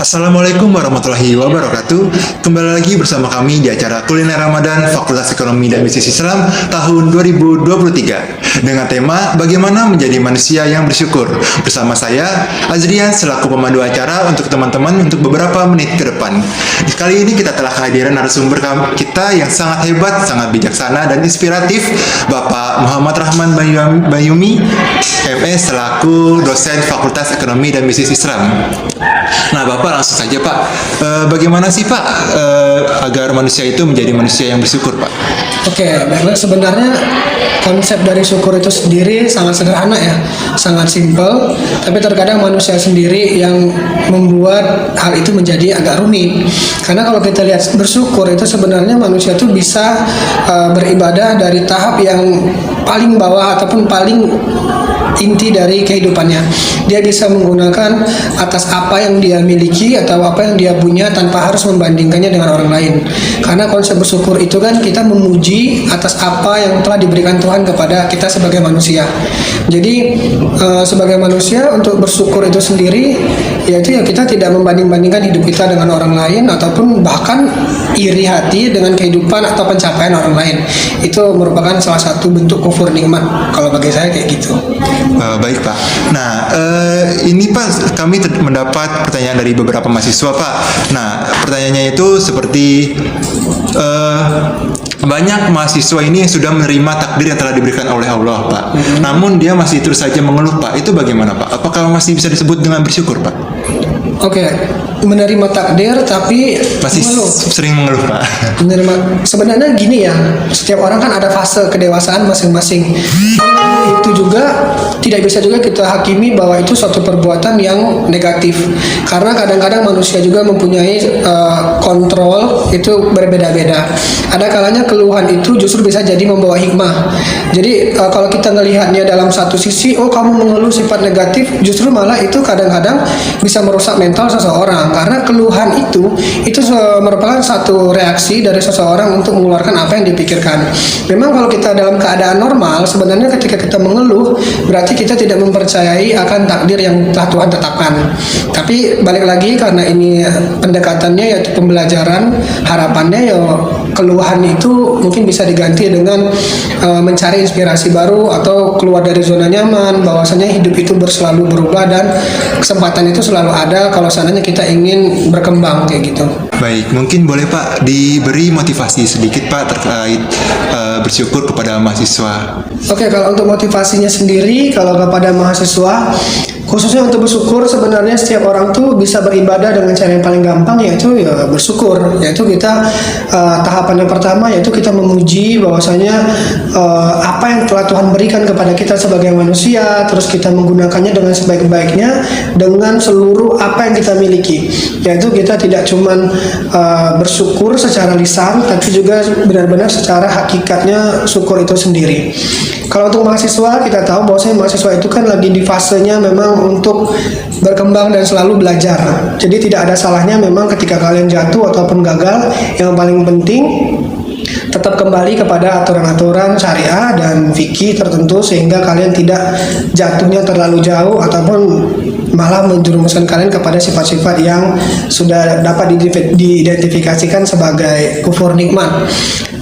Assalamualaikum warahmatullahi wabarakatuh. Kembali lagi bersama kami di acara Kuliner Ramadan Fakultas Ekonomi dan Bisnis Islam tahun 2023 dengan tema Bagaimana Menjadi Manusia yang Bersyukur. Bersama saya Azrian selaku pemandu acara untuk teman-teman untuk beberapa menit ke depan. Kali ini kita telah kehadiran narasumber kita yang sangat hebat, sangat bijaksana dan inspiratif, Bapak Muhammad Rahman Bayumi, MS selaku dosen Fakultas Ekonomi dan Bisnis Islam. Nah, Bapak langsung saja, Pak. Bagaimana sih, Pak, agar manusia itu menjadi manusia yang bersyukur, Pak? Oke, baiklah, sebenarnya konsep dari syukur itu sendiri sangat sederhana ya, sangat simpel, tapi terkadang manusia sendiri yang membuat hal itu menjadi agak rumit. Karena kalau kita lihat bersyukur itu sebenarnya manusia itu bisa beribadah dari tahap yang paling bawah ataupun paling inti dari kehidupannya. Dia bisa menggunakan atas apa yang dia miliki atau apa yang dia punya tanpa harus membandingkannya dengan orang lain. Karena konsep bersyukur itu kan kita memuji atas apa yang telah diberikan Tuhan kepada kita sebagai manusia. Jadi sebagai manusia untuk bersyukur itu sendiri yaitu ya kita tidak membanding-bandingkan hidup kita dengan orang lain ataupun bahkan iri hati dengan kehidupan atau pencapaian orang lain. Itu merupakan salah satu bentuk kufur nikmat kalau bagi saya kayak gitu. Baik, Pak. Nah, ini Pak, kami mendapat pertanyaan dari beberapa mahasiswa, Pak. Nah, pertanyaannya itu seperti banyak mahasiswa ini yang sudah menerima takdir yang telah diberikan oleh Allah, Pak. Namun dia masih terus saja mengeluh, Pak. Itu bagaimana, Pak? Apakah masih bisa disebut dengan bersyukur, Pak? Oke, menerima takdir tapi masih mengeluh. Sering mengeluh, Pak. Menerima, sebenarnya gini ya, setiap orang kan ada fase kedewasaan masing-masing. Itu juga tidak bisa juga kita hakimi bahwa itu suatu perbuatan yang negatif, karena kadang-kadang manusia juga mempunyai kontrol itu berbeda-beda. Ada kalanya keluhan itu justru bisa jadi membawa hikmah. Jadi kalau kita melihatnya dalam satu sisi, oh kamu mengeluh sifat negatif, justru malah itu kadang-kadang bisa merusak mental seseorang, karena keluhan itu merupakan satu reaksi dari seseorang untuk mengeluarkan apa yang dipikirkan. Memang kalau kita dalam keadaan normal, sebenarnya ketika kita mengeluh berarti kita tidak mempercayai akan takdir yang telah Tuhan tetapkan. Tapi balik lagi, karena ini pendekatannya yaitu pembelajaran, harapannya ya keluhan itu mungkin bisa diganti dengan mencari inspirasi baru atau keluar dari zona nyaman, bahwasanya hidup itu selalu berubah dan kesempatan itu selalu ada kalau seandainya kita ingin berkembang kayak gitu. Baik, mungkin boleh Pak diberi motivasi sedikit Pak terkait bersyukur kepada mahasiswa. Oke, kalau untuk motivasinya sendiri, kalau kepada mahasiswa khususnya untuk bersyukur, sebenarnya setiap orang tuh bisa beribadah dengan cara yang paling gampang, yaitu ya bersyukur. Yaitu kita tahapan yang pertama yaitu kita memuji bahwasanya apa yang telah Tuhan berikan kepada kita sebagai manusia, terus kita menggunakannya dengan sebaik-baiknya dengan seluruh apa yang kita miliki. Yaitu kita tidak cuman bersyukur secara lisan, tapi juga benar-benar secara hakikatnya syukur itu sendiri. Kalau untuk mahasiswa, kita tahu bahwasanya mahasiswa itu kan lagi di fasenya memang untuk berkembang dan selalu belajar. Jadi tidak ada salahnya memang ketika kalian jatuh ataupun gagal, yang paling penting tetap kembali kepada aturan-aturan syariah dan fikih tertentu sehingga kalian tidak jatuhnya terlalu jauh ataupun malah menjerumuskan kalian kepada sifat-sifat yang sudah dapat diidentifikasikan sebagai kufur nikmat.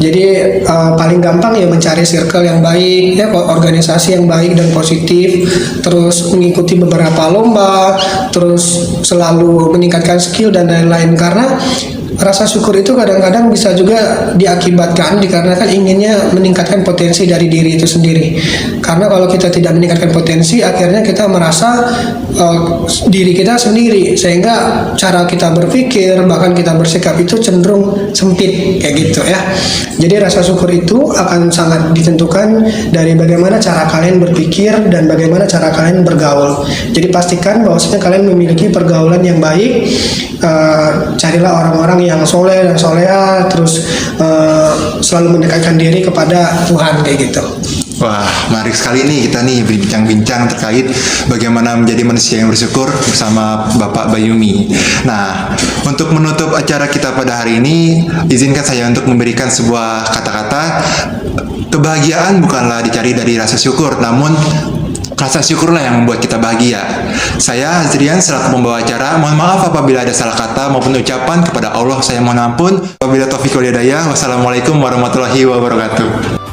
Jadi paling gampang ya mencari circle yang baik, ya organisasi yang baik dan positif, terus mengikuti beberapa lomba, terus selalu meningkatkan skill dan lain-lain. Karena rasa syukur itu kadang-kadang bisa juga diakibatkan dikarenakan inginnya meningkatkan potensi dari diri itu sendiri. Karena kalau kita tidak meningkatkan potensi, akhirnya kita merasa diri kita sendiri, sehingga cara kita berpikir bahkan kita bersikap itu cenderung sempit kayak gitu ya. Jadi rasa syukur itu akan sangat ditentukan dari bagaimana cara kalian berpikir dan bagaimana cara kalian bergaul. Jadi pastikan bahwasanya kalian memiliki pergaulan yang baik. Carilah orang-orang yang soleh dan soleha, terus selalu mendekatkan diri kepada Tuhan kayak gitu. Wah, menarik sekali nih kita nih berbincang-bincang terkait bagaimana menjadi manusia yang bersyukur bersama Bapak Bayumi. Nah, untuk menutup acara kita pada hari ini, izinkan saya untuk memberikan sebuah kata-kata. Kebahagiaan bukanlah dicari dari rasa syukur, namun rasa syukurlah yang membuat kita bahagia. Saya Azrian selaku pembawa acara, mohon maaf apabila ada salah kata maupun ucapan. Kepada Allah saya mohon ampun. Wabillahi taufiq wal hidayah. Wassalamualaikum warahmatullahi wabarakatuh.